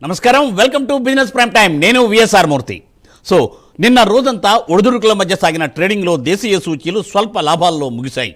నమస్కారం, welcome to business prime time. నేను VSR మూర్తి. So నిన్న రోజంతా ఒడిదుడుకుల మధ్య సాగిన ట్రేడింగ్లో దేశీయ సూచీలు స్వల్ప లాభాల్లో ముగిశాయి.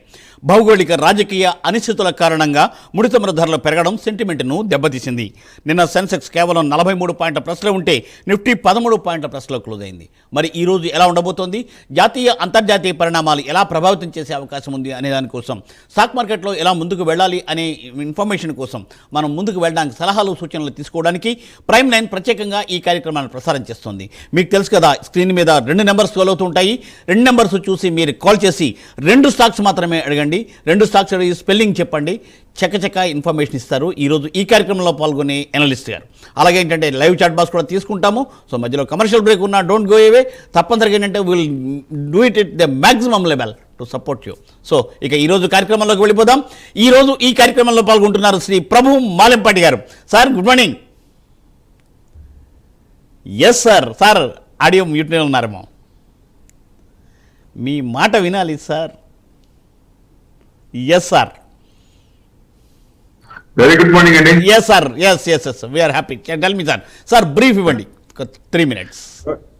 భౌగోళిక రాజకీయ అనిశ్చితుల కారణంగా ముడిచమురు ధరలు పెరగడం సెంటిమెంట్ను దెబ్బతీసింది. నిన్న సెన్సెక్స్ కేవలం 43 పాయింట్ల ప్లస్లో ఉంటే నిఫ్టీ 13 పాయింట్ల ప్లస్లో క్లోజ్ అయింది. మరి ఈరోజు ఎలా ఉండబోతోంది, జాతీయ అంతర్జాతీయ పరిణామాలు ఎలా ప్రభావితం చేసే అవకాశం ఉంది అనే దానికోసం, స్టాక్ మార్కెట్లో ఎలా ముందుకు వెళ్ళాలి అనే ఇన్ఫర్మేషన్ కోసం మనం ముందుకు వెళ్ళడానికి సలహాలు సూచనలు తీసుకోవడానికి ప్రైమ్ లైన్ ప్రత్యేకంగా ఈ కార్యక్రమాన్ని ప్రసారం చేస్తుంది. మీకు తెలుసు కదా, స్క్రీన్ మీద 2 నెంబర్స్ స్క్రోల్ అవుతూ ఉంటాయి. 2 నెంబర్స్ చూసి మీరు కాల్ చేసి 2 స్టాక్స్ మాత్రమే అడగండి. 2 స్టాక్స్ అడిగి స్పెల్లింగ్ చెప్పండి, చక్కచక్క ఇన్ఫర్మేషన్ ఇస్తారు ఈరోజు ఈ కార్యక్రమంలో పాల్గొనే ఎనలిస్ట్ గారు. అలాగే ఏంటంటే లైవ్ చాట్ బాక్స్ కూడా తీసుకుంటాము. సో మధ్యలో కమర్షియల్ బ్రేక్ ఉన్నా డోంట్ గో అవే. తప్పనిసరిగా ఏంటంటే will do it the maximum level to support you. So ఇక ఈరోజు కార్యక్రమంలోకి వెళ్ళిపోదాం. ఈరోజు ఈ కార్యక్రమంలో పాల్గొంటున్నారు శ్రీ ప్రభు మాలెంపాటి గారు. Sir good morning. Yes sir. Sir audio మ్యూట్నే ఉన్నారేమో, మీ మాట వినాలి sir. Yes sir. Very good morning అండి. Yes sir. Yes we are happy. Tell me sir. Sir brief ఇవ్వండి, 3 minutes.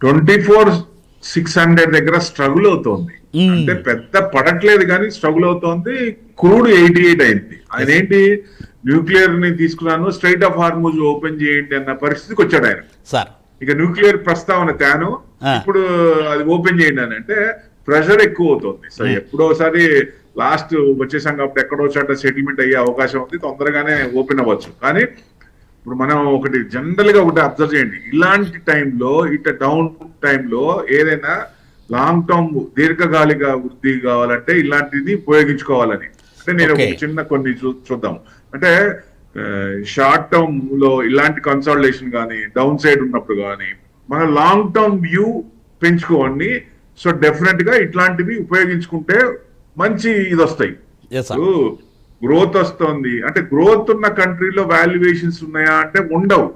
24,600 దగ్గర స్ట్రగుల్ అవుతోంది. అంటే పెద్ద పడట్లేదు కానీ స్ట్రగుల్ అవుతోంది. క్రూడ్ 88 అయింది. ఆయన ఏంటి, న్యూక్లియర్ ని తీసుకున్నాను, స్ట్రైట్ ఆఫ్ హార్మూజ్ ఓపెన్ చేయండి అన్న పరిస్థితికి వచ్చాడు ఆయన. సార్ ఇక న్యూక్లియర్ ప్రస్తావన తేను, ఇప్పుడు అది ఓపెన్ చేయండి అని అంటే ప్రెషర్ ఎక్కువ అవుతుంది. సో ఎప్పుడోసారి లాస్ట్ వచ్చేసాం కాబట్టి ఎక్కడో చోట సెటిల్మెంట్ అయ్యే అవకాశం ఉంది, తొందరగానే ఓపెన్ అవ్వచ్చు. కానీ ఇప్పుడు మనం ఒకటి జనరల్ గా ఒకటి అబ్జర్వ్ చేయండి, ఇలాంటి టైంలో ఇట్లా డౌన్ టైంలో ఏదైనా లాంగ్ టర్మ్ దీర్ఘకాలిక వృద్ధి కావాలంటే ఇలాంటిది ఉపయోగించుకోవాలని. అంటే నేను ఒక చిన్న కొన్ని చూద్దాం. అంటే షార్ట్ టర్మ్ లో ఇలాంటి కన్సాలిడేషన్ కానీ డౌన్ సైడ్ ఉన్నప్పుడు కానీ మన లాంగ్ టర్మ్ వ్యూ పెంచుకోండి. సో డెఫినెట్ గా ఇట్లాంటివి ఉపయోగించుకుంటే మంచి ఇది వస్తాయి. గ్రోత్ వస్తుంది అంటే గ్రోత్ ఉన్న కంట్రీలో వాల్యుయేషన్స్ ఉన్నాయా అంటే ఉండవు.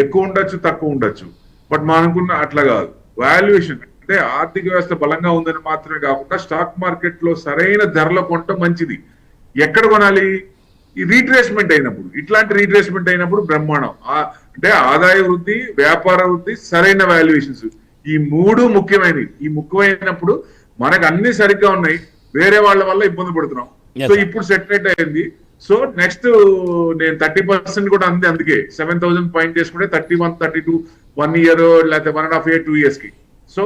ఎక్కువ ఉండొచ్చు, తక్కువ ఉండొచ్చు. బట్ మనకున్న అట్లా కాదు. వాల్యుయేషన్ అంటే ఆర్థిక వ్యవస్థ బలంగా ఉందని మాత్రమే కాకుండా స్టాక్ మార్కెట్ లో సరైన ధరలో కొనటం మంచిది. ఎక్కడ కొనాలి? ఈ రీట్రేస్మెంట్ అయినప్పుడు, ఇట్లాంటి రీట్రేస్మెంట్ అయినప్పుడు బ్రహ్మాండం. అంటే ఆదాయ వృద్ధి, వ్యాపార వృద్ధి, సరైన వాల్యుయేషన్స్, ఈ 3 ముఖ్యమైనవి. ఈ ముఖ్యమైనప్పుడు మనకు అన్ని సరిగ్గా ఉన్నాయి, వేరే వాళ్ళ వల్ల ఇబ్బంది పడుతున్నాం. సో ఇప్పుడు సెటిల్మెంట్ అయింది. సో నెక్స్ట్ నేను 30% కూడా అంది. అందుకే 7,000 పాయింట్ చేసుకుంటే 31, 32 1 year లేకపోతే 1.5 year 2 years కి. సో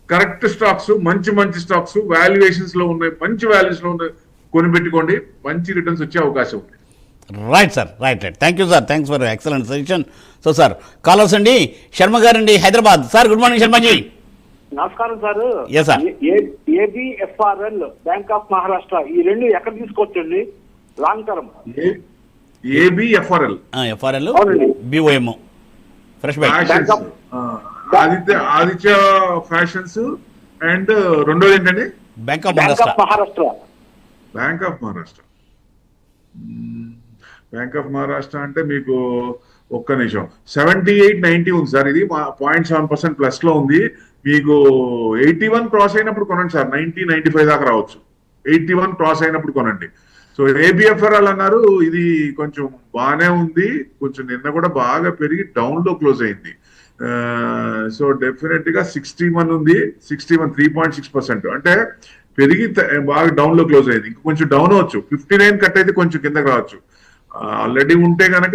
కరెక్ట్ స్టాక్స్, మంచి స్టాక్స్ వాల్యుయేషన్స్ లో ఉన్నాయి, మంచి వాల్యూస్ లో ఉన్నాయి, కొనిపెట్టుకోండి. మంచి రిటర్న్స్ వచ్చే అవకాశం ఉంది. Right sir. Right. Thank you sir. Thanks for excellent suggestion. So sir callers అండి, శర్మ గారండి Hyderabad. Sir good morning Sharmaji. నమస్కారం sir. ABFRL, bank of Maharashtra, ఈ 2 ఎక్కడ తీసుకోవచ్చండి long term? ABFRL, FRL, BOM, fresh bank, Aditya fashions and రెండోది ఏంటండి bank of Maharashtra. Bank of Maharashtra. Bank of Maharashtra అంటే మీకు ఒక్క నిమిషం, 78.90 ఉంది సార్. ఇది 0.7% ప్లస్ లో ఉంది. మీకు 81 క్రాస్ అయినప్పుడు కొనండి సార్. 90-95 దాకా రావచ్చు. 81 క్రాస్ అయినప్పుడు కొనండి. సో ఏబిఎఫ్ఆర్ఎల్ అన్నారు, ఇది కొంచెం బాగానే ఉంది. కొంచెం నిన్న కూడా బాగా పెరిగి డౌన్ లో క్లోజ్ అయింది. సో డెఫినెట్ గా 61 ఉంది. 61 3.6%. అంటే పెరిగి బాగా డౌన్ లో క్లోజ్ అయింది. ఇంకా కొంచెం డౌన్ అవచ్చు. 59 కట్ అయితే కొంచెం కిందకి రావచ్చు. ఆల్రెడీ ఉంటే కనుక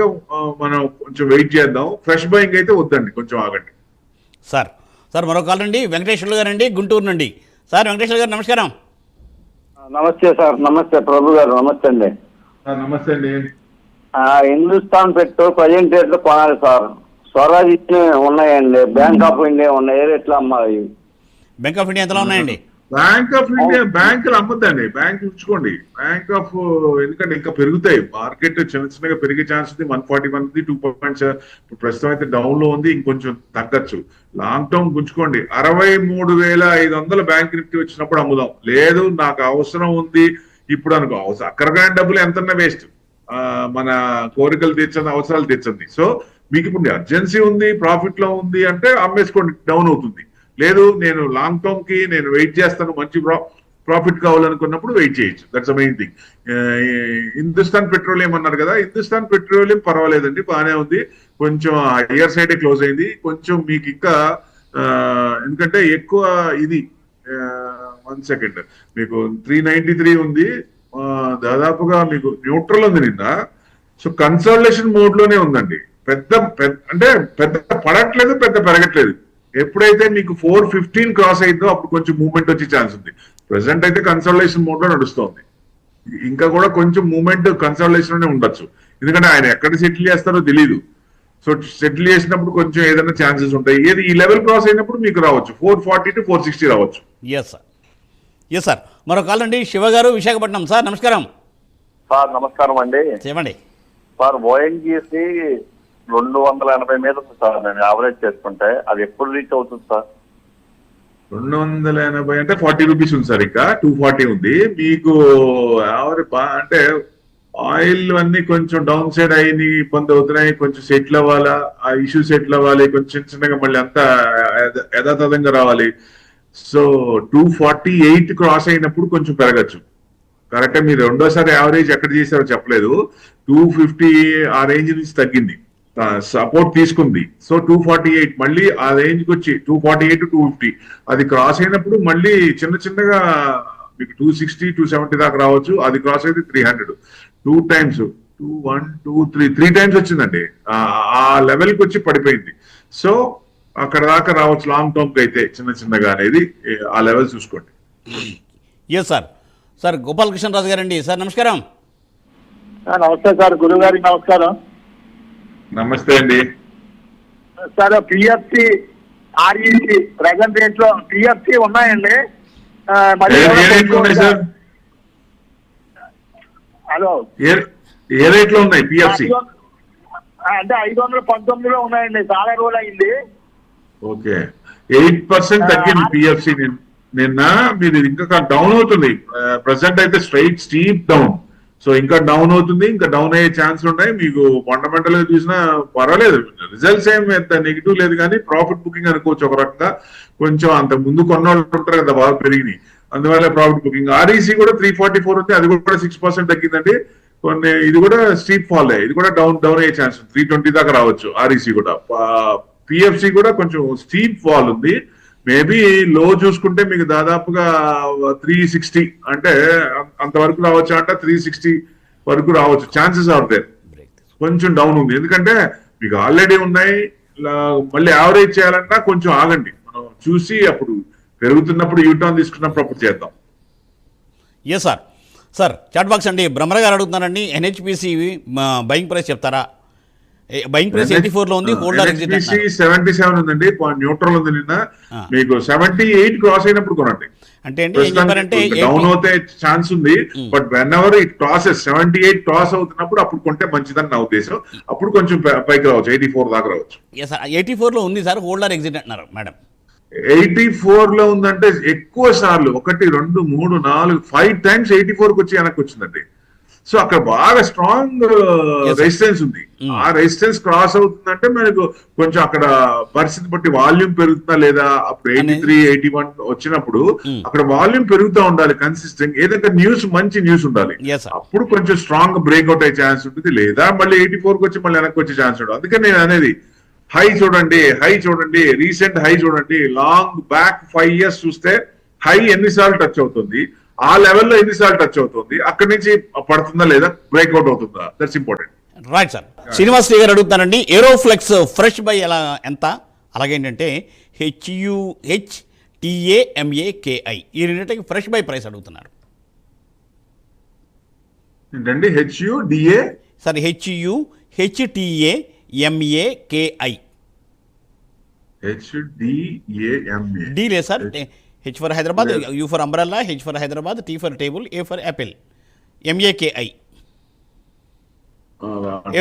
మనం కొంచెం వెయిట్ చేద్దాం. ఫ్రెష్ బయింగ్ అయితే వద్దండి, కొంచెం ఆగండి. సార్ మరో కాల్ అండి, వెంకటేశ్వర్లు గారు అండి, గుంటూరు నుండి. సార్ వెంకటేశ్వర గారు నమస్కారం. నమస్తే సార్. నమస్తే ప్రభు గారు. నమస్తే అండి. నమస్తే అండి. హిందుస్థాన్ పెట్టు ప్రజెంట్ రేట్లు కొనాలి సార్. స్వరాజ్ ఉన్నాయండి, బ్యాంక్ ఆఫ్ ఇండియా ఉన్నాయి. ఏ రేట్లు అమ్మాలి? బ్యాంక్ ఆఫ్ ఇండియా ఎంతలో ఉన్నాయండి? బ్యాంక్ ఆఫ్ ఇండియా బ్యాంకులు అమ్మద్దండి, బ్యాంక్ ఉంచుకోండి. బ్యాంక్ ఆఫ్ ఎందుకంటే ఇంకా పెరుగుతాయి. మార్కెట్ చిన్నగా పెరిగే ఛాన్స్ ఉంది. 141 ఉంది, 2.7. ప్రస్తుతం అయితే డౌన్ లో ఉంది, ఇంకొంచెం తగ్గచ్చు. లాంగ్ టర్మ్ ఉంచుకోండి. 63,500 బ్యాంక్ నిఫ్టీ వచ్చినప్పుడు అమ్ముదాం. లేదు నాకు అవసరం ఉంది ఇప్పుడు అనుకో, అక్కరగానే డబ్బులు ఎంతన్నా వేస్ట్. మన కోరికలు తీర్చండి, అవసరాలు తీర్చండి. సో మీకు ఇప్పుడు అర్జెన్సీ ఉంది, ప్రాఫిట్ లో ఉంది అంటే అమ్మేసుకోండి, డౌన్ అవుతుంది. లేదు నేను లాంగ్ టర్మ్ కి నేను వెయిట్ చేస్తాను, మంచి ప్రాఫిట్ కావాలనుకున్నప్పుడు వెయిట్ చేయొచ్చు. That's the main thing. Hindustan petroleum అన్నారు కదా, హిందుస్థాన్ పెట్రోలియం పర్వాలేదండి, బాగానే ఉంది. కొంచెం హయ్యర్ సైడే క్లోజ్ అయింది. కొంచెం మీకు ఇంకా ఎందుకంటే ఎక్కువ ఇది 1 సెకండ్ మీకు 393 ఉంది, దాదాపుగా మీకు న్యూట్రల్ ఉంది నిన్న. సో కన్సల్టేషన్ మోడ్ లోనే ఉందండి. అంటే పెద్ద పడట్లేదు, పెద్ద పెరగట్లేదు. ఎప్పుడైతే మీకు 415 క్రాస్ అయిందో అప్పుడు కొంచెం మూవ్మెంట్ వచ్చే ఛాన్స్ ఉంది. ప్రెసెంట్ అయితే కన్సల్టేషన్ మోడ్ లో నడుస్తోంది. ఇంకా కూడా కొంచెం మూవ్మెంట్ కన్సల్టేషన్ లోనే ఉండొచ్చు, ఎందుకంటే ఆయన ఎక్కడ సెటిల్ చేస్తారో తెలీదు. సో సెటిల్ చేసినప్పుడు కొంచెం ఏదైనా ఛాన్సెస్ ఉంటాయి. ఏది ఈ లెవెల్ క్రాస్ అయినప్పుడు మీకు రావచ్చు 440 to 460 రావచ్చు. Yes sir. మరో కాల్ అండి, శివ గారు విశాఖపట్నం. సార్ నమస్కారం. సార్ నమస్కారం అండి. చెప్పండి సార్. ఓఎన్జీసీ 280 మీద ఉంది సార్, నేను యావరేజ్ చేసుకుంటే అది ఎప్పుడు రీచ్ అవుతుంది సార్? 280 అంటే 40 రూపీస్ ఉంది సార్. ఇంకా 240 ఉంది మీకు. అంటే ఆయిల్ అన్ని కొంచెం డౌన్ సైడ్ అయ్యి ఇబ్బంది అవుతున్నాయి, కొంచెం సెటిల్ అవ్వాలా, ఆ ఇష్యూ సెటిల్ అవ్వాలి, కొంచెం చిన్నగా మళ్ళీ అంతా యథాతథంగా రావాలి. సో 248 క్రాస్ అయినప్పుడు కొంచెం పెరగచ్చు. కరెక్ట్. మీరు రెండోసారి యావరేజ్ ఎక్కడ చేశారో చెప్పలేదు. 250 ఆ రేంజ్ నుంచి తగ్గింది, సపోర్ట్ తీసుకుంది. సో 248 మళ్ళీ ఆ రేంజ్ కి వచ్చి 248 to 250 అది క్రాస్ అయినప్పుడు మళ్ళీ చిన్నగా మీకు 260 270 దాకా రావచ్చు. అది క్రాస్ అయితే 300 2 times 2 1 2 3 టైమ్స్ వచ్చిందండి. ఆ లెవెల్ కి వచ్చి పడిపోయింది. సో అక్కడ దాకా రావచ్చు లాంగ్ టర్మ్ కి అయితే చిన్నగా అనేది. ఆ లెవెల్ చూసుకోండి. Yes sir. సార్ గోపాలకృష్ణరాజు గారండి. సార్ నమస్కారం. నమస్తే సార్, గురువు గారికి నమస్కారం. నమస్తే అండి. Sir PFC REC present rate లో పిఎఫ్సి ఉన్నాయండి. సార్ హలో, ఏ రేట్ లో ఉన్నాయి పిఎఫ్సి? అంటే 519లో ఉన్నాయండి, చాలా రోజులు అయింది. ఓకే, 8% తగ్గింది పిఎఫ్సి నిన్న. మీరు ఇంకా డౌన్ అవుతుంది. ప్రెసెంట్ అయితే స్టీప్ డౌన్. సో ఇంకా డౌన్ అవుతుంది, ఇంకా డౌన్ అయ్యే ఛాన్స్ ఉన్నాయి. మీకు ఫండమెంటల్ గా చూసినా పర్వాలేదు, రిజల్ట్స్ ఏం ఎంత నెగిటివ్ లేదు, కానీ ప్రాఫిట్ బుకింగ్ అనుకోవచ్చు ఒక రకంగా. కొంచెం అంత ముందు కొన్నోళ్ళు ఉంటారు కదా, బాగా పెరిగినాయి, అందువల్ల ప్రాఫిట్ బుకింగ్. ఆర్ఈసీ కూడా 344 ఉంది, అది కూడా 6% తగ్గిందండి. ఇది కూడా స్టీప్ ఫాల్, ఇది కూడా డౌన్ అయ్యే ఛాన్స్ ఉంది. 320 దాకా రావచ్చు ఆర్ఈసీ కూడా. పిఎఫ్సి కూడా కొంచెం స్టీప్ ఫాల్ ఉంది. మేబీ లో చూసుకుంటే మీకు దాదాపుగా 360 అంటే అంతవరకు రావచ్చు అంట. 360 వరకు రావచ్చు, ఛాన్సెస్ ఆర్ దేర్. కొంచెం డౌన్ ఉంది, ఎందుకంటే మీకు ఆల్రెడీ ఉన్నాయి. మళ్ళీ యావరేజ్ చేయాలన్నా కొంచెం ఆగండి, మనం చూసి అప్పుడు పెరుగుతున్నప్పుడు యూటర్న్ తీసుకున్నప్పుడు అప్పుడు చేద్దాం. Yes sir. Sir chat box అండి, బ్రహ్మర గారు అడుగుతున్నారండి, ఎన్హెచ్పిసి బయింగ్ ప్రైస్ చెప్తారా? బయింగ్ ప్రైస్ 84 లో ఉంది, హోల్డర్ ఎగ్జిట్ 77 ఉందండి, న్యూట్రల్ ఉంది. నిన్న మీకు 78 క్రాస్ అయినప్పుడు కొనండి. అంటే ఏం చెప్పారంటే డౌన్ అవుతే ఛాన్స్ ఉంది, but when ever it crosses 78 cross అవుతున్నప్పుడు అప్పుడు కొంటే మంచిదని నా ఉద్దేశం. అప్పుడు కొంచెం పైకి రావచ్చు, 84 దాకా రావచ్చు. 84 లో ఉంది సార్, హోల్డర్ ఎగ్జిట్ అంటున్నారు మేడం. 84 లో ఉందంటే ఎక్కువ సార్లు 1 2 3 4 5 టైమ్స్ 84 వచ్చి వెనక్కి వచ్చిందండి. సో అక్కడ బాగా స్ట్రాంగ్ రెసిస్టెన్స్ ఉంది. ఆ రెసిస్టెన్స్ క్రాస్ అవుతుందంటే మనకు కొంచెం అక్కడ పరిస్థితి బట్టి వాల్యూమ్ పెరుగుతుందా లేదా. అప్పుడు 83 81 వచ్చినప్పుడు అక్కడ వాల్యూమ్ పెరుగుతూ ఉండాలి కన్సిస్టెంట్. ఏదంటే మంచి న్యూస్ ఉండాలి, అప్పుడు కొంచెం స్ట్రాంగ్ బ్రేక్అవుట్ అయ్యే ఛాన్స్ ఉంటుంది. లేదా మళ్ళీ 84 వచ్చి మళ్ళీ వెనక్కి వచ్చే ఛాన్స్ ఉంటుంది. అందుకని నేను అనేది హై చూడండి, రీసెంట్ హై చూడండి. లాంగ్ బ్యాక్ 5 years చూస్తే హై ఎన్నిసార్లు టచ్ అవుతుంది, ఆ లెవెల్లో ఎన్నిసార్లు టచ్ అవుతుంది, అక్కడి నుంచి పడుతుందా లేదా, బ్రేక్అవుట్ అవుతుందా, that's important. Right sir. Srinivas గారు అడుగుతానండి, ఏరోఫ్లెక్స్ ఫ్రెష్ బై ఎలా ఎంత, అలాగేంటంటే HUHTAMAKI ఈ రెండింటికి ఫ్రెష్ బై ప్రైస్ అడుగుతున్నారు. ఏంటండి HUDA? Sir HUHTAMAKI. HDAMA D లేదు sir. H for Hyderabad, U for umbrella, H for Hyderabad, T for table, A for apple, MAKI.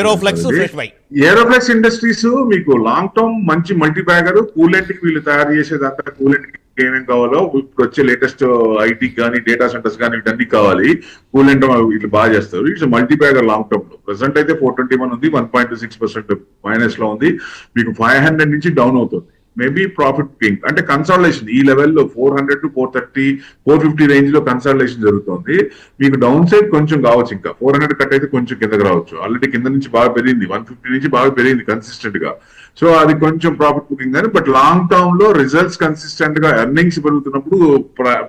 Aeroflex fresh buy. Aeroflex industries మీకు long term మంచి multibagger. Coolant కి వీళ్ళు తయారు చేసేదంతా coolant కి ఏమేమి కావాలో ఇప్పుడు వచ్చే లేటెస్ట్ ఐటీ కానీ డేటా సెంటర్స్ కానీ వీటన్ని కావాలి. కూలెంట్ వీళ్ళు బాగా చేస్తారు. It's multi bagger long term లో. ప్రెసెంట్ అయితే 421 ఉంది, 1.26% మైనస్ లో ఉంది. మీకు 500 నుంచి డౌన్ అవుతుంది. మేబీ ప్రాఫిట్ బుకింగ్ అంటే కన్సల్టేషన్ ఈ లెవెల్లో 400 to 430 450 రేంజ్ లో కన్సల్టేషన్ జరుగుతుంది. మీకు డౌన్ సైడ్ కొంచెం కావచ్చు, ఇంకా 400 కట్ అయితే కొంచెం కిందకి రావచ్చు. ఆల్రెడీ కింద నుంచి బాగా పెరిగింది, 150 నుంచి బాగా పెరిగింది కన్సిస్టెంట్ గా. సో అది కొంచెం ప్రాఫిట్ బుకింగ్ అని. బట్ లాంగ్ టర్మ్ లో రిజల్ట్స్ కన్సిస్టెంట్ గా ఎర్నింగ్స్ పెరుగుతున్నప్పుడు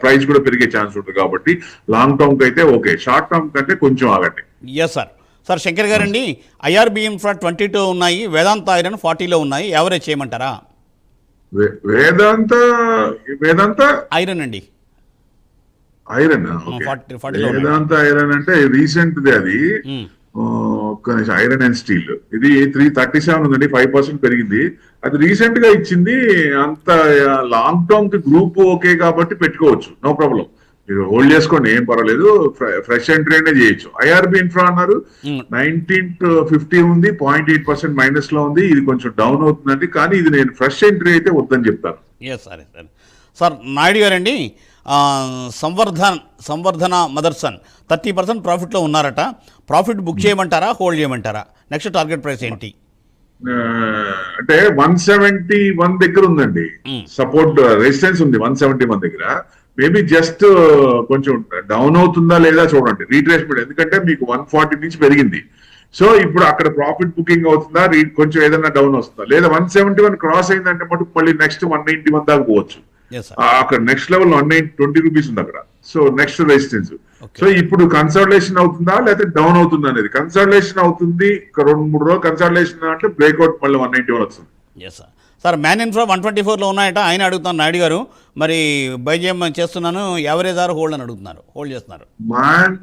ప్రైస్ కూడా పెరిగే ఛాన్స్ ఉంటుంది. కాబట్టి లాంగ్ టర్మ్ కి అయితే ఓకే, షార్ట్ టర్మ్ కంటే కొంచెం ఆగండి. Yes sir. సార్ శంకర్ గారండి, ఐఆర్బి ఇన్ఫ్రా 22 ఉన్నాయి, వేదాంత ఐరన్ 40లో ఉన్నాయి, యావరేజ్ చేయమంటారా? వేదాంత ఐరన్ అండి, ఐరన్ 40లో వేదాంత ఐరన్ అంటే రీసెంట్ ది అది. ఐరన్ అండ్ స్టీల్ ఇది 337 ఉందండి, 5% పెరిగింది. అది రీసెంట్ గా ఇచ్చింది. అంత లాంగ్ టర్మ్ కి గ్రూప్ ఓకే కాబట్టి పెట్టుకోవచ్చు, నో ప్రాబ్లం. మీరు హోల్డ్ చేసుకోండి, ఏం పర్వాలేదు. ఫ్రెష్ ఎంట్రీ అనే చేయొచ్చు. ఐఆర్బి ఇన్ఫ్రా అన్నారు 1950 ఉంది, 0.8% మైనస్ లో ఉంది. ఇది కొంచెం డౌన్ అవుతుందండి, కానీ ఇది నేను ఫ్రెష్ ఎంట్రీ అయితే వద్దని చెప్తాను. సరే సార్. సార్ నాయుడు గారండి, సంవర్ధన మదర్సన్ 30% ప్రాఫిట్లో ఉన్నారట. ప్రాఫిట్ బుక్ చేయమంటారా, హోల్డ్ చేయమంటారా? నెక్స్ట్ టార్గెట్ ప్రైస్ ఏంటి? అంటే 171 దగ్గర ఉందండి సపోర్ట్, రెసిస్టెన్స్ ఉంది 171 దగ్గర. మేబీ జస్ట్ కొంచెం డౌన్ అవుతుందా లేదా చూడండి, రీట్రేస్మెంట్. ఎందుకంటే మీకు 140 నుంచి పెరిగింది. సో ఇప్పుడు అక్కడ ప్రాఫిట్ బుకింగ్ అవుతుందా, కొంచెం ఏదైనా డౌన్ వస్తుందా, లేదా 171 క్రాస్ అయిందంటే మటుకు మళ్ళీ నెక్స్ట్ 191 దాకా పోవచ్చు. అక్కడ నెక్స్ట్ లెవెల్ 120 రూపీస్ ఉంది అక్కడ. So next resistance. సో ఇప్పుడు కన్సల్టేషన్ అవుతుందా లేకపోతే డౌన్ అవుతుందా అనేది. కన్సల్టేషన్ అవుతుంది, 2-3 రోజులు కన్సల్టేషన్ అంటే బ్రేక్అవుట్ మళ్ళీ 191 వస్తుంది. సార్ మ్యాన్ ఇన్ఫ్రా 124లో ఉన్నాయట, ఆయన అడుగుతాను నాయుడు గారు. మరి బై చేస్తున్నాను, యావరేజ్ ఆర్ హోల్డ్ అని అడుగుతున్నారు, హోల్డ్ చేస్తున్నారు. మ్యాన్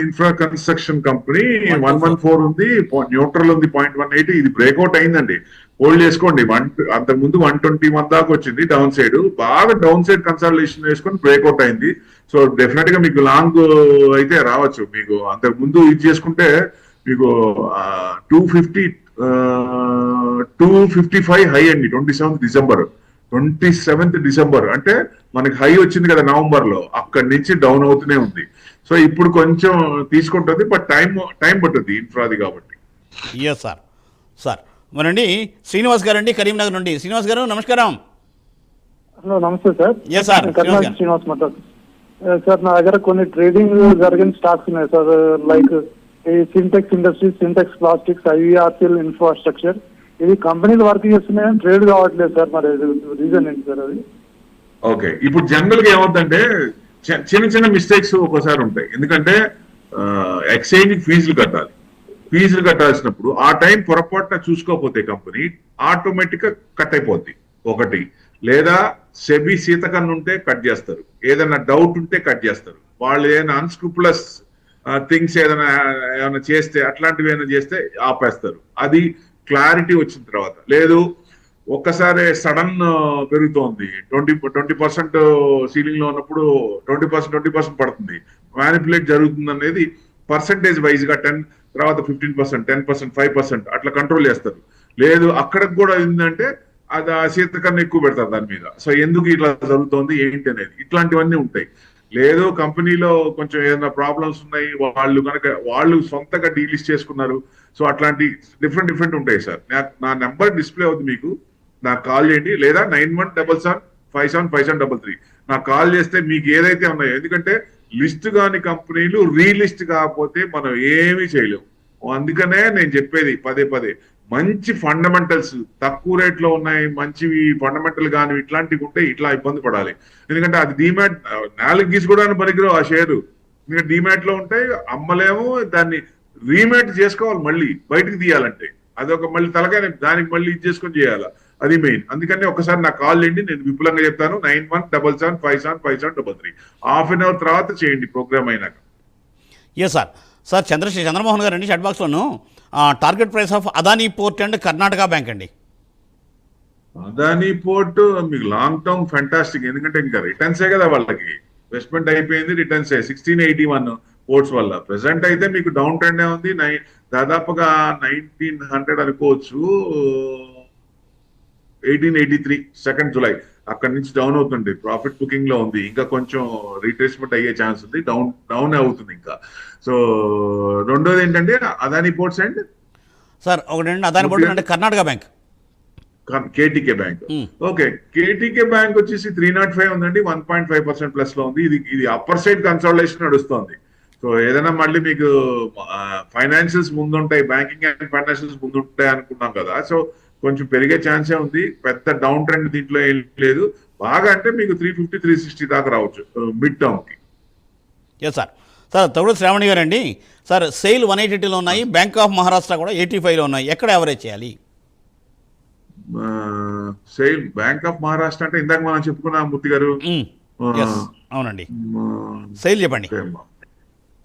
ఇన్ఫ్రా కన్స్ట్రక్షన్ కంపెనీ 114 ఉంది, న్యూట్రల్ ఉంది 0.18. ఇది బ్రేక్అవుట్ అయిందండి, హోల్డ్ చేసుకోండి. అంతకుముందు 121 దాకా వచ్చింది డౌన్ సైడ్, బాగా డౌన్ సైడ్ కన్సల్టేషన్ వేసుకొని బ్రేక్అవుట్ అయింది. సో డెఫినెట్ గా మీకు లాంగ్ అయితే రావచ్చు. మీకు అంతకు ముందు ఇది చేసుకుంటే మీకు 255 హై అండి. 27th డిసెంబర్ అంటే మనకి హై వచ్చింది కదా నవంబర్ లో, అక్కడి నుంచి డౌన్ అవుతూనే ఉంది. సో ఇప్పుడు కొంచెం తీసుకుంటుంది, బట్ టైం పట్టుద్ది ఇన్ఫ్రాది కాబట్టి. సార్ మరండి శ్రీనివాస్ గారు అండి, కరీంనగర్ నుండి. శ్రీనివాస్ గారు నమస్కారం. హలో నమస్తే సార్. శ్రీనివాస్ మాట్లాడు సార్. నా దగ్గర కొన్ని ట్రేడింగ్ జరిగిన స్టాక్స్ ఉన్నాయి sir, like Sintex industries, Sintex plastics, IVRCL infrastructure. ఇది కంపెనీలు వర్క్ చేస్తున్నాయని ట్రేడ్ కావట్లేదు సార్, మరి రీజన్ ఏంటి సార్ అది? ఓకే, ఇప్పుడు జనరల్ గా ఏమవుతుందంటే చిన్న చిన్న మిస్టేక్స్ ఒక్కోసారి ఉంటాయి. ఎందుకంటే ఎక్స్చేంజ్ ఫీజులు కట్టాల్సినప్పుడు ఆ టైం పొరపాటున చూసుకోకపోతే కంపెనీ ఆటోమేటిక్ గా కట్ అయిపోద్ది ఒకటి. లేదా సెబీ శీతకన్ను ఉంటే కట్ చేస్తారు, ఏదైనా డౌట్ ఉంటే కట్ చేస్తారు. వాళ్ళు ఏదైనా అన్స్క్రూపులస్ థింగ్స్ ఏమైనా చేస్తే, అట్లాంటివి ఏమైనా చేస్తే ఆపేస్తారు. అది క్లారిటీ వచ్చిన తర్వాత. లేదు ఒక్కసారి సడన్ పెరుగుతోంది, 20% సీలింగ్ లో ఉన్నప్పుడు 20% పడుతుంది, మ్యానిపులేట్ జరుగుతుంది అనేది పర్సంటేజ్ వైజ్ గా 10 తర్వాత 15%, 10%, 5% అట్లా కంట్రోల్ చేస్తారు. లేదు అక్కడికి కూడా ఏంటంటే అది ఆ శీతకన్నా ఎక్కువ పెడతారు దాని మీద. సో ఎందుకు ఇట్లా జరుగుతోంది ఏంటి అనేది, ఇట్లాంటివన్నీ ఉంటాయి. లేదు కంపెనీలో కొంచెం ఏదైనా ప్రాబ్లమ్స్ ఉన్నాయి, వాళ్ళు సొంతగా డీలిస్ట్ చేసుకున్నారు. సో అట్లాంటి డిఫరెంట్ ఉంటాయి సార్. నా నెంబర్ డిస్ప్లే అవుతుంది, మీకు నాకు కాల్ చేయండి. లేదా 9177575733 నాకు కాల్ చేస్తే మీకు ఏదైతే ఉన్నాయో. ఎందుకంటే లిస్ట్ కాని కంపెనీలు రీలిస్ట్ కాకపోతే మనం ఏమీ చేయలేము. అందుకనే నేను చెప్పేది పదే మంచి ఫండమెంటల్స్ తక్కువ రేట్ లో ఉన్నాయి, మంచివి ఫండమెంటల్ కానీ ఇట్లాంటివి ఉంటే ఇట్లా ఇబ్బంది పడాలి. ఎందుకంటే అది డీమ్యాట్ 4 గీసుకోవడానికి పనికిరావు ఆ షేరు. ఎందుకంటే డీమ్యాట్ లో ఉంటే అమ్మలేము, దాన్ని రీమ్యాట్ చేసుకోవాలి, మళ్ళీ బయటకు తీయాలంటే అదొక మళ్ళీ తలకాయ, దానికి మళ్ళీ ఇది చేసుకొని చేయాలి, అది మెయిన్. అందుకని ఒకసారి నాకు కాల్ చేయండి, నేను విపులంగా చెప్తాను. 9177575733 ½ తర్వాత చేయండి ప్రోగ్రామ్ అయినాక. సార్ చంద్రమోహన్ గారు అండి, షట్ బాక్స్లోను target price of Adani port and Karnataka bank అండి. అదానీ పోర్ట్ మీకు లాంగ్ టర్మ్ ఫ్యాంటాస్టిక్. ఎందుకంటే ఇంకా రిటర్న్సే కదా వాళ్ళకి, ఇన్వెస్ట్మెంట్ అయిపోయింది, రిటర్న్సే 1681 పోర్ట్స్ వల్ల. ప్రెసెంట్ అయితే మీకు డౌన్ ట్రెండ్ ఉంది, దాదాపుగా 1900 అనుకోవచ్చు. 1883 2 జూలై అక్కడి నుంచి డౌన్ అవుతుంది, ప్రాఫిట్ బుకింగ్ లో ఉంది. ఇంకా కొంచెం రీట్రేస్మెంట్ అయ్యే ఛాన్స్ ఉంది, డౌన్ అవుతుంది ఇంకా. సో రెండోది ఏంటంటే అదానీ పోర్ట్స్ అండ్ సార్ ఒకటండి అదానీ పోర్ట్స్ అంటే Karnataka bank. KTK bank. Okay, KTK bank వచ్చేసి 305 ఉందండి, 1.5% ప్లస్ లో ఉంది. ఇది అప్పర్ సైడ్ కన్సల్టేషన్ నడుస్తుంది. సో ఏదైనా మళ్ళీ మీకు ఫైనాన్షియల్స్ ముందుంటాయి, బ్యాంకింగ్ అండ్ ఫైనాన్షియల్స్ ముందుంటాయి అనుకున్నాం కదా, సో కొంచెం పెరిగే ఛాన్సే ఉంది. పెద్ద డౌన్ ట్రెండ్ దీంట్లో ఏం లేదు. బాగా అంటే మీకు 350, 360 దాకా రావచ్చు మిడ్ టర్మ్ కి. Yes sir. సార్ తగుడు శ్రావణి గారు అండి, సార్ సెయిల్ 182లో ఉన్నాయి, బ్యాంక్ ఆఫ్ మహారాష్ట్ర కూడా 85లో ఉన్నాయి. ఎక్కడ యావరేజ్ చేయాలి? సేల్ బ్యాంక్ ఆఫ్ మహారాష్ట్ర అంటే ఇందాక మనం చెప్పుకున్నాం మూర్తి గారు. Yes, అవునండి. సెయిల్ చెప్పండి.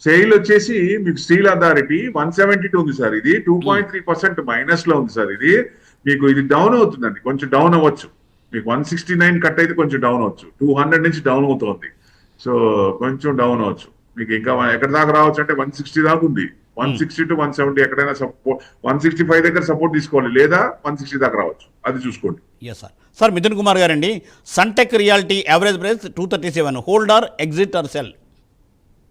సెయిల్ వచ్చేసి మీకు స్టీల్ అథారిటీ 172 ఉంది సార్. ఇది 2.3% మైనస్ లో ఉంది సార్. ఇది మీకు ఇది డౌన్ అవుతుందండి, కొంచెం డౌన్ అవ్వచ్చు. మీకు 169 కట్ అయితే కొంచెం డౌన్ అవ్వచ్చు, 200 నుంచి డౌన్ అవుతుంది. సో కొంచెం డౌన్ అవ్వచ్చు. మీకు ఇంకా ఎక్కడ దాకా రావచ్చు అంటే 160 దాకా ఉంది. 160 to 170 ఎక్కడైనా సపోర్ట్, 165 దగ్గర సపోర్ట్ తీసుకోవాలి, లేదా 160 దాకా రావచ్చు, అది చూసుకోండి. Yes sir. Sir Mithun Kumar గారు అండి, Sunteck realty average price 237, hold or exit or sell?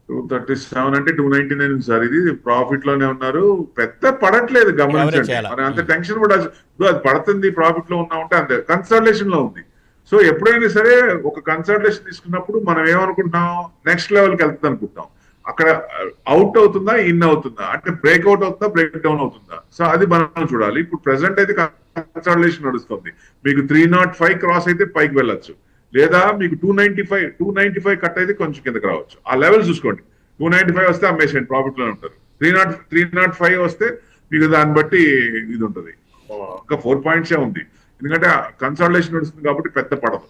237 అంటే 299 ఉంది సార్. ఇది ప్రాఫిట్ లోనే ఉన్నారు, పెద్ద పడట్లేదు, గమనించండి. మరి అంత టెన్షన్ కూడా అది పడుతుంది, ప్రాఫిట్ లో ఉన్నా ఉంటే అంతే. కన్సల్టేషన్ లో ఉంది. సో ఎప్పుడైనా సరే ఒక కన్సల్టేషన్ తీసుకున్నప్పుడు మనం ఏమనుకుంటాం, నెక్స్ట్ లెవెల్కి వెళ్తుంది అనుకుంటాం. అక్కడ అవుట్ అవుతుందా, ఇన్ అవుతుందా, అంటే బ్రేక్అవుట్ అవుతుందా, బ్రేక్ డౌన్ అవుతుందా, సో అది మనం చూడాలి. ఇప్పుడు ప్రెసెంట్ అయితే కన్సల్టేషన్ నడుస్తుంది. మీకు 305 క్రాస్ అయితే పైకి వెళ్ళొచ్చు, లేదా మీకు 295 కట్ అయితే కొంచెం కిందకి రావచ్చు. ఆ లెవెల్ చూసుకోండి. 295 వస్తే అమ్మేసేయండి, ప్రాఫిట్ లోనే ఉంటారు. 305 వస్తే మీకు దాన్ని బట్టి ఇది ఉంటుంది. ఇంకా 4 పాయింట్సే ఉంది, ఎందుకంటే కన్సల్టేషన్ నడుస్తుంది కాబట్టి పెద్ద పడదు.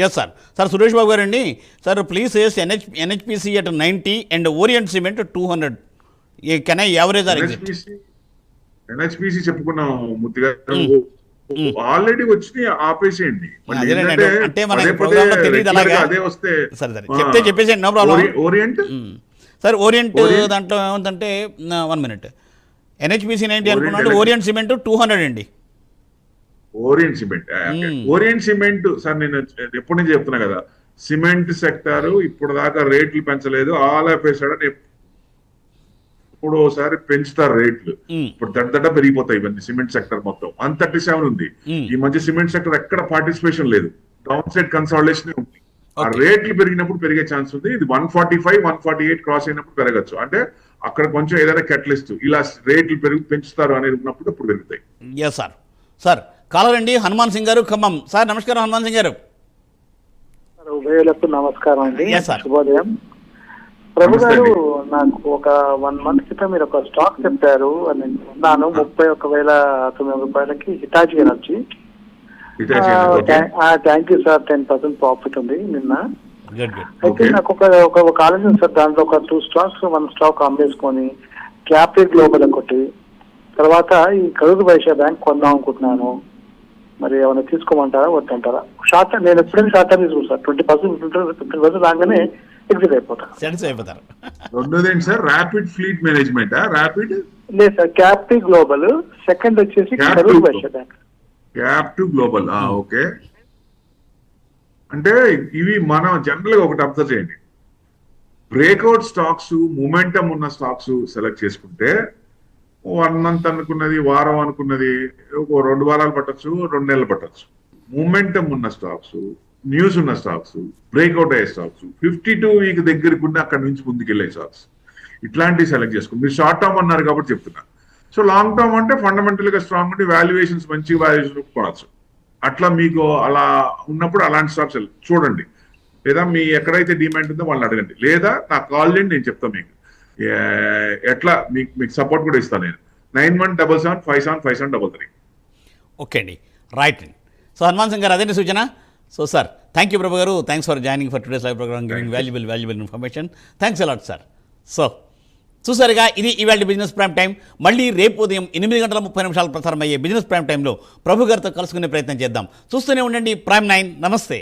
Yes sir. Sir Suresh Babu గారు అండి, sir please says NHPC at 90 and Orient cement 200. Can I average or exit? NHPC చెప్పుకున్నాం మూర్తి గారు, ఆల్రెడీ వచ్చి ఆపేసేయండి. అంటే మన ప్రోగ్రామ్ లో తెలియదు అలాగా. అదే వస్తే సరే సరే చెప్తే చెప్పేసేయండి, no problem. Orient sir, Orient దాంట్లో ఏముందంటే 1 minute, ఎన్హెచ్పిసి 90 అనుకున్నాడు, ఓరియంట్ సిమెంట్ 200 అండి. Orient cement, orient cement sir నేను ఎప్పటి నుంచి చెప్తున్నా కదా, సిమెంట్ సెక్టార్ ఇప్పుడు దాకా రేట్లు పెంచలేదు. ఆల్ ఆఫ్ ఏ సడన్ ఇప్పుడు ఒకసారి పెంచుతారు రేట్లు. ఇప్పుడు దడ్డ పెరిగిపోతాయి ఇవన్నీ. సిమెంట్ సెక్టర్ మొత్తం 137 ఉంది. ఈ మధ్య సిమెంట్ సెక్టర్ ఎక్కడ పార్టిసిపేషన్ లేదు, డౌన్ సైడ్ కన్సాలిడేషన్ ఉంది. ఆ రేట్లు పెరిగినప్పుడు పెరిగే ఛాన్స్ ఉంది. ఇది 145, 148 క్రాస్ అయినప్పుడు పెరగచ్చు. అంటే అక్కడ కొంచెం ఏదైనా కెటలిస్ట్ ఇలా రేట్లు పెంచుతారు అనేది ఉన్నప్పుడు అప్పుడు పెరుగుతాయి. Yes sir. సార్ కాలర్ అండి హనుమాన్ సింగ్ గారు, ఖమ్మం. సార్ నమస్కారం హనుమాన్ సింగ్ గారు. ఉభయులకు నమస్కారం అండి, Yes, sir. శుభోదయం. ప్రభు గారు, నాకు ఒక 1 month క్రితం మీరు ఒక స్టాక్ చెప్పారు, నేను ఉన్నాను 31,900 రూపాయలకి, Hitachi energy. Thank you sir, 10% profit ఉంది నిన్న. అయితే నాకు ఒక ఆలోచన సార్, దాంట్లో ఒక 2 stocks, 1 stock అమ్మేసుకొని క్యాపిటల్ గ్లోబల్ ఒకటి, తర్వాత ఈ కరూర్ వైశ్య బ్యాంక్ కొందాం అనుకుంటున్నాను. మరి ఏమైనా తీసుకోమంటారా వద్దంటారా? షార్ట్ టర్మ్, నేను ఎప్పుడైనా షార్ట్ టర్మ్ తీసుకుంటాను సార్. 20%, 15% రాగానే ఎగ్జిట్ అయిపోతారు. రెండోది ఏంటి సార్, ర్యాపిడ్ ఫ్లీట్ మేనేజ్మెంట్? ర్యాపిడ్ లేదు సార్, క్యాపిటల్ గ్లోబల్. సెకండ్ వచ్చేసి Karur Vysya bank. Capital global, okay. అంటే ఇవి మనం జనరల్ గా ఒకటి అబ్జర్వ్ చేయండి, బ్రేక్అవుట్ స్టాక్స్, మూమెంటం ఉన్న స్టాక్స్ సెలెక్ట్ చేసుకుంటే 1 month అనుకున్నది, వారం అనుకున్నది 2 వారాలు పట్టచ్చు, 2 నెలలు పట్టచ్చు. మూమెంటం ఉన్న స్టాక్స్, న్యూస్ ఉన్న స్టాక్స్, బ్రేక్అవుట్ అయ్యే స్టాక్స్, 52 వీక్ దగ్గరికి ఉన్న అక్కడ నుంచి ముందుకెళ్లే స్టాక్స్, ఇట్లాంటివి సెలెక్ట్ చేసుకోండి. మీరు షార్ట్ టర్మ్ అన్నారు కాబట్టి చెప్తున్నా. సో లాంగ్ టర్మ్ అంటే ఫండమెంటల్ గా స్ట్రాంగ్ ఉండి వాల్యుయేషన్స్ మంచి వాల్యుయేషన్ కొనచ్చు. అట్లా మీకు అలా ఉన్నప్పుడు అలాంటి స్టాక్స్ చూడండి, లేదా మీ ఎక్కడైతే డిమాండ్ ఉందో వాళ్ళని అడగండి, లేదా నాకు కాల్ చేయండి, నేను చెప్తాను మీకు ఎట్లా మీకు సపోర్ట్ కూడా ఇస్తాను నేను. 9177575733. ఓకే అండి, రైట్ అండి. సో హనుమాన్ సింగ్ గారు అదే సూచన. So sir thank you Prabhu గారు, thanks for joining for today's live programme, giving valuable information. Thanks a lot sir. So చూసారుగా, ఇది ఇవాళ బిజినెస్ ప్రైమ్ టైం. మళ్ళీ రేపు ఉదయం 8:30 ప్రసారం అయ్యే బిజినెస్ ప్రైమ్ టైంలో ప్రభు గారితో కలుసుకునే ప్రయత్నం చేద్దాం. చూస్తూనే ఉండండి ప్రైమ్ 9. నమస్తే.